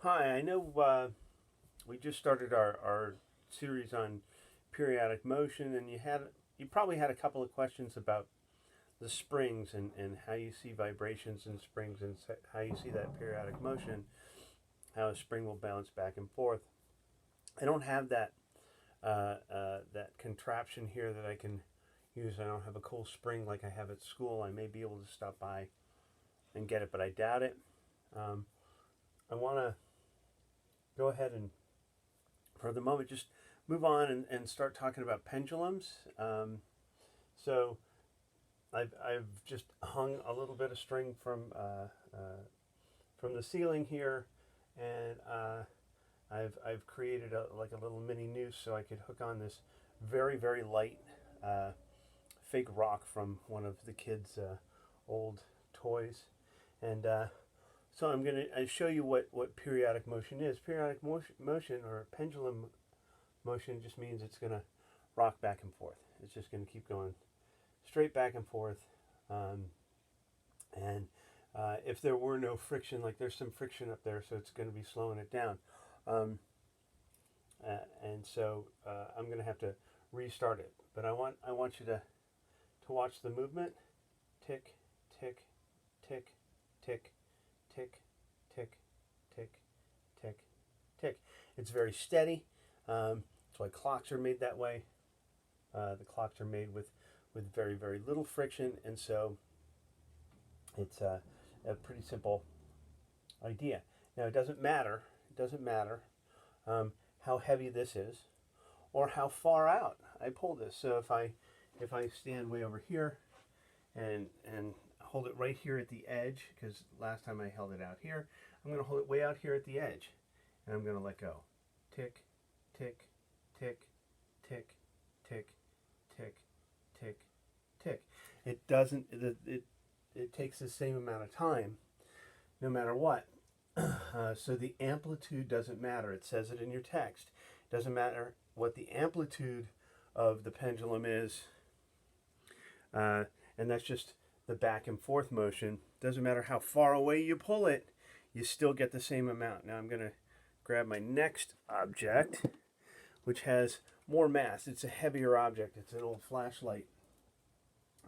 Hi, I know we just started our series on periodic motion, and you probably had a couple of questions about the springs and how you see vibrations in springs and how you see that periodic motion, how a spring will bounce back and forth. I don't have that contraption here that I can use. I don't have a cool spring like I have at school. I may be able to stop by and get it, but I doubt it. I want to go ahead and, for the moment, just move on and start talking about pendulums. So I've just hung a little bit of string from the ceiling here, and I've created like a little mini noose so I could hook on this very light fake rock from one of the kids' old toys, and so I'm going to show you what periodic motion is. Periodic motion or pendulum motion just means it's going to rock back and forth. It's just going to keep going straight back and forth. And if there were no friction, like there's some friction up there, so it's going to be slowing it down. And so I'm going to have to restart it. But I want you to watch the movement. Tick, tick, tick, tick, tick, tick, tick, tick, tick. It's very steady. That's why clocks are made that way. The clocks are made with very little friction, and so it's a pretty simple idea. Now it doesn't matter. How heavy this is, or how far out I pull this. So if I stand way over here and hold it right here at the edge, because last time I held it out here, I'm going to hold it way out here at the edge, and I'm going to let go. Tick, tick, tick, tick, tick, tick, tick, tick. It doesn't. It takes the same amount of time, no matter what. So the amplitude doesn't matter. It says it in your text. It doesn't matter what the amplitude of the pendulum is, and that's just the back and forth motion. Doesn't matter how far away you pull it, you still get the same amount. Now I'm going to grab my next object, which has more mass. It's a heavier object. It's an old flashlight.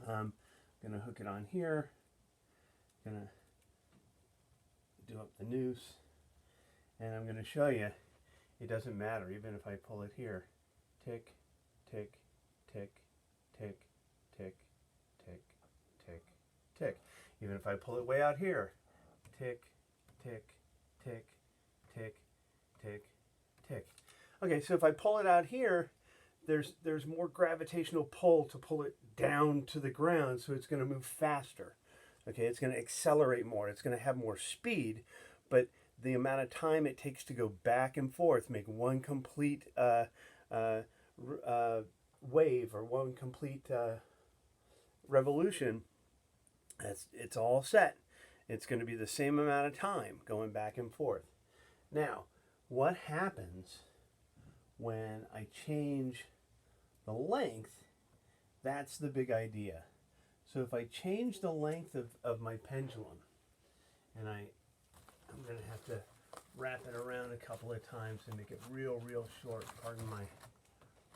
I'm going to hook it on here. Going to do up the noose, and I'm going to show you it doesn't matter even if I pull it here. Tick, tick, tick, tick, tick, tick, tick, tick. Even if I pull it way out here. Tick, tick, tick, tick, tick, tick. Okay, so if I pull it out here, there's more gravitational pull to pull it down to the ground, so it's going to move faster. Okay, it's going to accelerate more. It's going to have more speed, but the amount of time it takes to go back and forth, make one complete wave or one complete revolution, it's all set. It's going to be the same amount of time going back and forth. Now, what happens when I change the length? That's the big idea. So if I change the length of my pendulum, and I'm going to have to wrap it around a couple of times to make it real short. Pardon my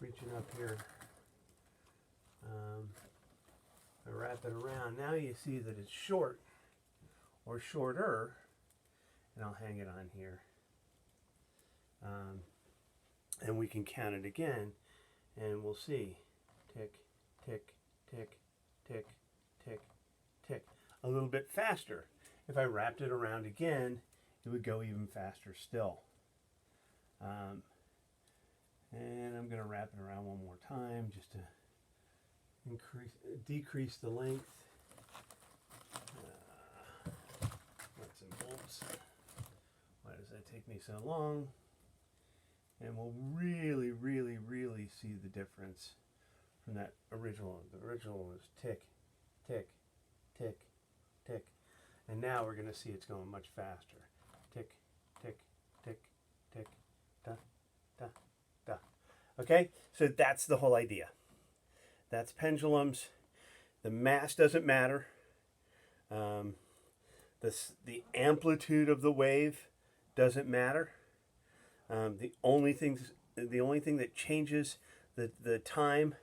reaching up here. I wrap it around. Now you see that it's short or shorter, and I'll hang it on here. And we can count it again, and we'll see. Tick, tick, tick, tick, tick, tick. A little bit faster. If I wrapped it around again, it would go even faster still. And I'm going to wrap it around one more time just to decrease the length. Nuts and bolts. Why does that take me so long? And we'll really see the difference from that original. The original was tick, tick, tick, tick. And now we're going to see it's going much faster. Tick, tick, tick, tick, da, da, da. Okay? So that's the whole idea. That's pendulums. The mass doesn't matter. The amplitude of the wave doesn't matter. The only thing that changes the time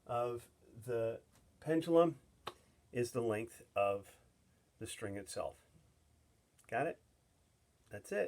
of the pendulum is the length of the string itself. Got it? That's it.